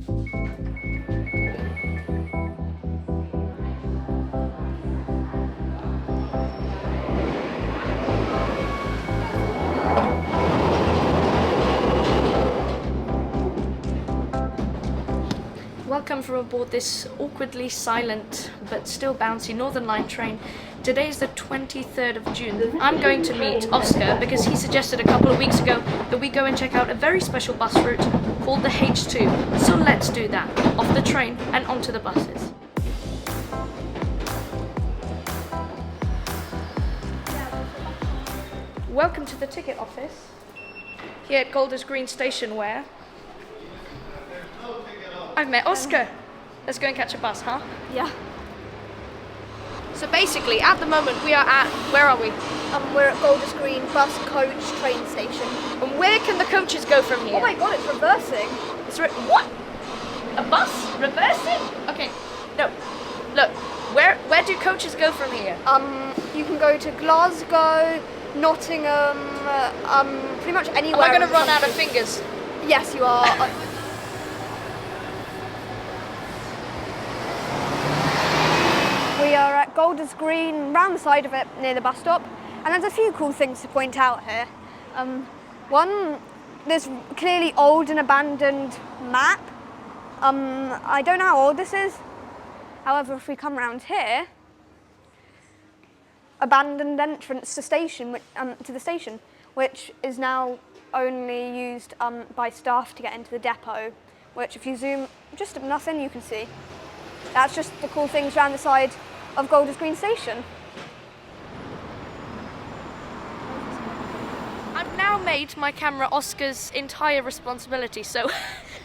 Welcome from aboard this awkwardly silent but still bouncy Northern Line train. Today is the 23rd of June. I'm going to meet Oscar because he suggested a couple of weeks ago that we go and check out a very special bus route called the H2. So let's do that, off the train and onto the buses. Welcome to the ticket office here at Golders Green Station, where I've met Oscar. Let's go and catch a bus, huh? Yeah. So basically, at the moment we are at, where are we? We're at Golders Green bus coach train station. And where can the coaches go from here? Oh my god, it's reversing. What? A bus? Reversing? Okay, no. Look, where do coaches go from here? You can go to Glasgow, Nottingham, pretty much anywhere. Am I going to run out of fingers? Yes, you are. We are at Golders Green, round the side of it, near the bus stop, and there's a few cool things to point out here. One, this clearly old and abandoned map. I don't know how old this is. However, if we come round here, abandoned entrance to the station, which is now only used by staff to get into the depot. Which, if you zoom just at nothing, you can see. That's just the cool things around the side of Golders Green Station. I've now made my camera Oscar's entire responsibility, so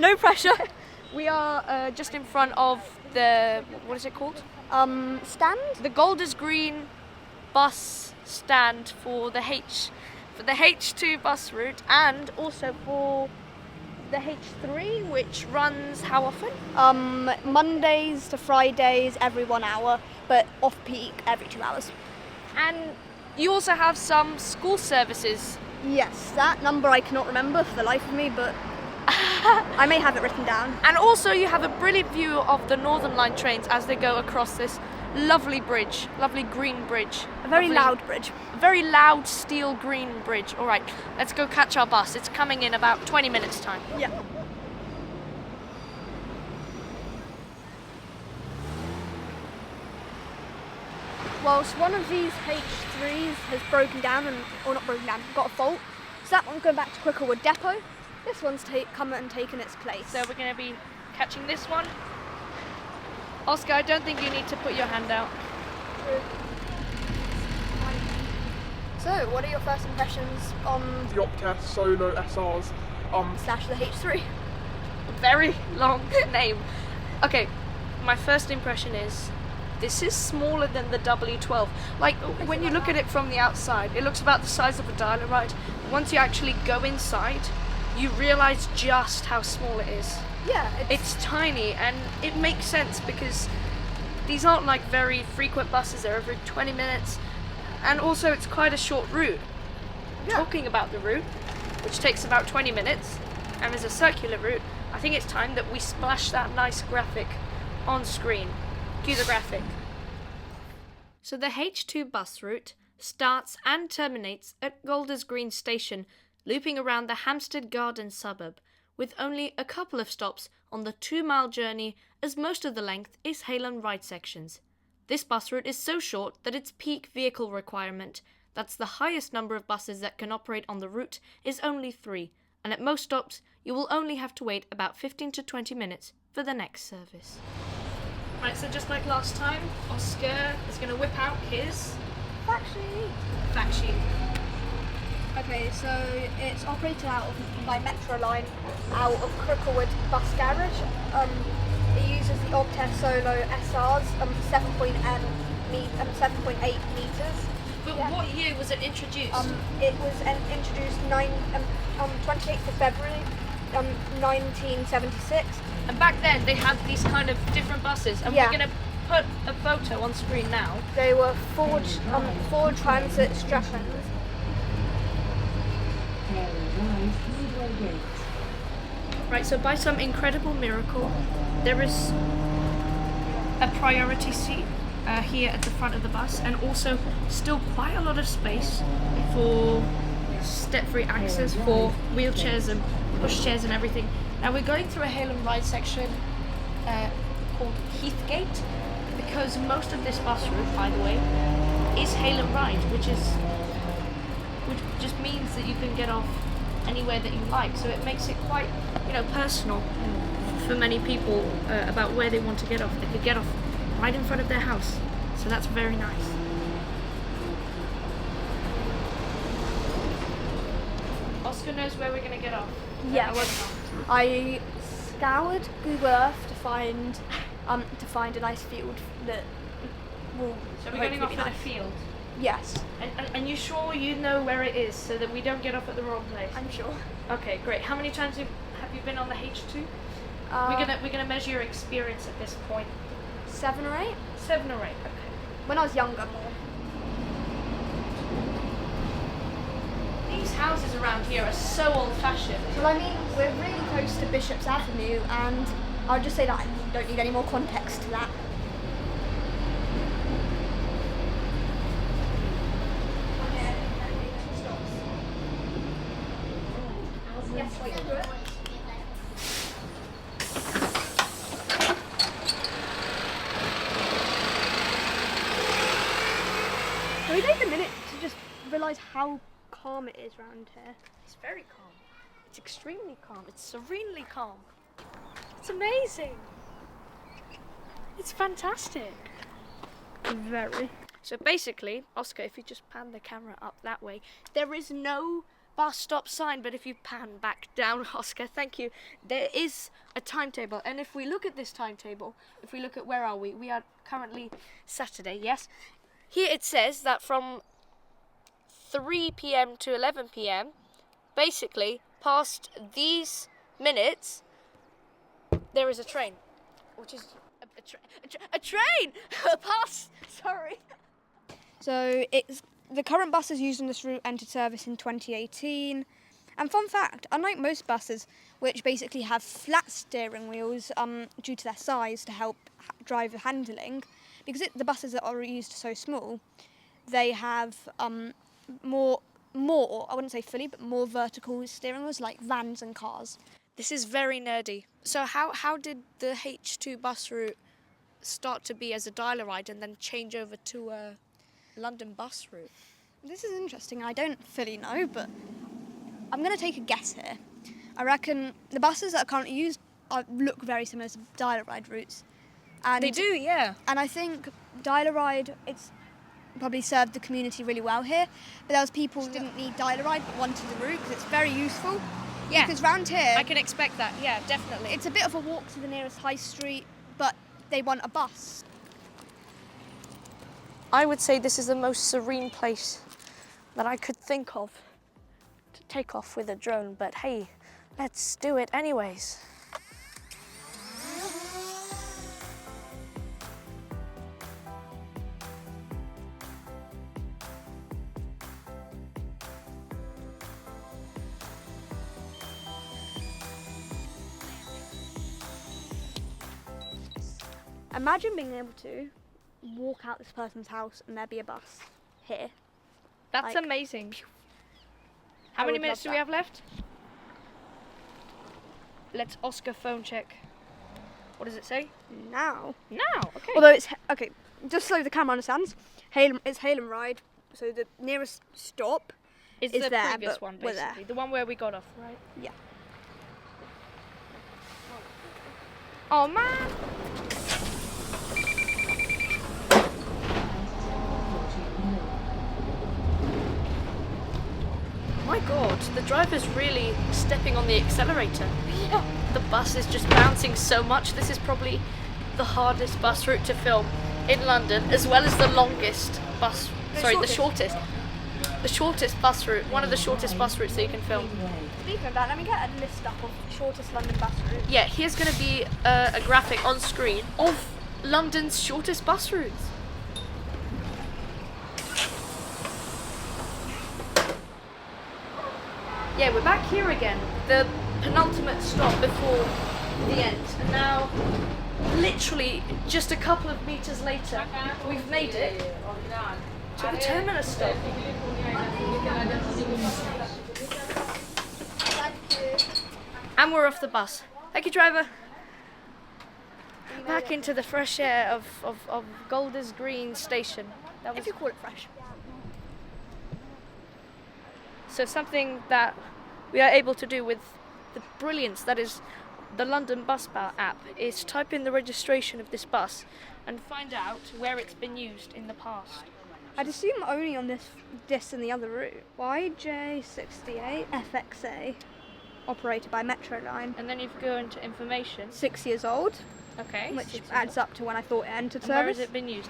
No pressure. we are just in front of the, what is it called? Stand? The Golders Green bus stand for the H2 bus route, and also for the H3, which runs how often? Mondays to Fridays every 1 hour, but off-peak every 2 hours. And you also have some school services. Yes, that number I cannot remember for the life of me, but I may have it written down. And also you have a brilliant view of the Northern Line trains as they go across this lovely bridge, lovely green bridge. A very loud bridge. A very loud steel green bridge. All right, let's go catch our bus. It's coming in about 20 minutes time. Yeah. Whilst one of these H3s has broken down, or not broken down, got a fault, so that one's going back to Cricklewood Depot. This one's come and taken its place. So we're going to be catching this one. Oscar, I don't think you need to put your hand out. So, what are your first impressions on the Optare Solo SRs? slash the H3? Very long name. Okay, my first impression is this is smaller than the W12. Like, when you look at it from the outside, it looks about the size of a dial-a-ride. Once you actually go inside, you realise just how small it is. Yeah, It's tiny, and it makes sense because these aren't like very frequent buses. They're every 20 minutes, and also it's quite a short route. Yeah. Talking about the route, which takes about 20 minutes and is a circular route, I think it's time that we splash that nice graphic on screen. Cue the graphic. So the H2 bus route starts and terminates at Golders Green Station, looping around the Hampstead Garden suburb, with only a couple of stops on the 2-mile journey, as most of the length is hail and ride sections. This bus route is so short that its peak vehicle requirement, that's the highest number of buses that can operate on the route, is only 3, and at most stops you will only have to wait about 15 to 20 minutes for the next service. Right, so just like last time, Oscar is going to whip out his fact sheet. Okay, so it's operated by Metroline out of Cricklewood Bus Garage. It uses the Optare Solo SRs for 7.8 metres. But what year was it introduced? It was introduced 28th of February 1976. And back then they had these kind of different buses, and we're going to put a photo on screen now. They were Ford Transit Strathans. Right, so by some incredible miracle, there is a priority seat here at the front of the bus, and also still quite a lot of space for step-free access for wheelchairs and pushchairs and everything. Now we're going through a hail and ride section called Heathgate, because most of this bus route, by the way, is hail and ride, which just means that you can get off anywhere that you like. So it makes it quite, personal for many people about where they want to get off. They could get off right in front of their house, so that's very nice. Oscar knows where we're going to get off. Yes. I scoured Google Earth to find a nice field that will. So we're getting off at a field. Yes. And you sure you know where it is, so that we don't get off at the wrong place? I'm sure. Okay, great. How many times have you been on the H2? We're gonna measure your experience at this point. 7 or 8. 7 or 8. Okay. When I was younger, more. These houses around here are so old-fashioned. Well, I mean, we're really close to Bishop's Avenue, and I'll just say that I don't need any more context to that. Yes, wait, do it. Can we take a minute to just realise how calm it is around here? It's very calm. It's extremely calm. It's serenely calm. It's amazing. It's fantastic. Very. So basically, Oscar, if you just pan the camera up that way, there is no bus stop sign, but if you pan back down, Oscar, thank you, there is a timetable. And if we look at this timetable, if we look at where are we? We are currently Saturday, yes? Here it says that from 3 p.m. to 11 p.m, basically, past these minutes, there is a train, which is a train! A bus! Sorry. So the current buses used on this route entered service in 2018. And fun fact, unlike most buses, which basically have flat steering wheels due to their size to help driver handling, because the buses that are used are so small, they have more, I wouldn't say fully, but more vertical steering wheels like vans and cars. This is very nerdy. So how did the H2 bus route start to be as a dial-a-ride and then change over to a London bus route? This is interesting. I don't fully know, but I'm going to take a guess here. I reckon the buses that are currently used look very similar to dial-a-ride routes. And They do, yeah. And I think dial-a-ride, it's probably served the community really well here. But there was people who didn't need dial-a-ride but wanted the route because it's very useful. Yeah. Because round here, I can expect that, yeah, definitely. it's a bit of a walk to the nearest high street, but they want a bus. I would say this is the most serene place that I could think of to take off with a drone, but hey, let's do it anyways. Imagine being able to walk out this person's house and there be a bus here. That's Like, amazing. I How many would minutes love do we have left? Let's Oscar phone check. What does it say? Now. Now, okay. Although it's okay, just so the camera understands, it's hail and ride. So the nearest stop It's is the there, previous but one, we're there. basically. The one where we got off, right? Yeah. Oh, man! My God, the driver's really stepping on the accelerator. Yeah. The bus is just bouncing so much. This is probably the hardest bus route to film in London, as well as the longest bus. The shortest bus route. One of the shortest bus routes that you can film. Speaking of that, let me get a list up of shortest London bus routes. Yeah, here's going to be a graphic on screen of London's shortest bus routes. Yeah, we're back here again. The penultimate stop before the end. And now, literally just a couple of meters later, we've made it to the terminus stop. And we're off the bus. Thank you, driver. Back into the fresh air of Golders Green Station. That was If you call it fresh. so something that we are able to do with the brilliance that is the London Bus Bar app is type in the registration of this bus and find out where it's been used in the past. I'd assume only on this and the other route. YJ68 FXA, operated by Metro Line. And then you go into information. 6 years old, Okay. which adds up to when I thought it entered And where has service. it been used?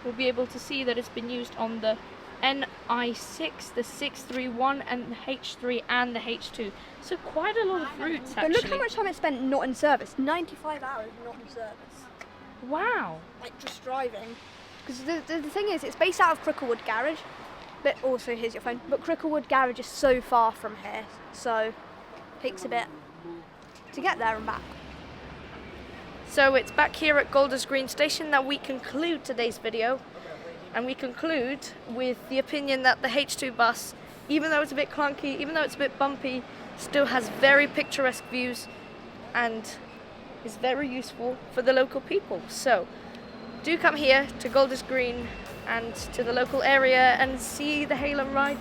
We'll be able to see that it's been used on the NI6, the 631, and the H3 and the H2. So quite a lot of routes But actually. look how much time it spent not in service. 95 hours not in service. Wow. Like just driving. Because the thing is, it's based out of Cricklewood Garage. But also, here's your phone. But Cricklewood Garage is so far from here, so it takes a bit to get there and back. So it's back here at Golders Green Station that we conclude today's video. And we conclude with the opinion that the H2 bus, even though it's a bit clunky, even though it's a bit bumpy, still has very picturesque views and is very useful for the local people. So do come here to Golders Green and to the local area and see the Hail and Ride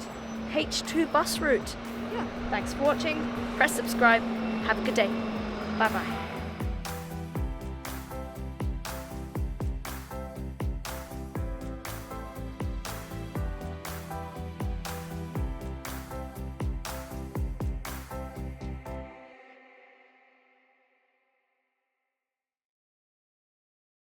H2 bus route. Yeah. Thanks for watching. Press subscribe. Have a good day. Bye bye.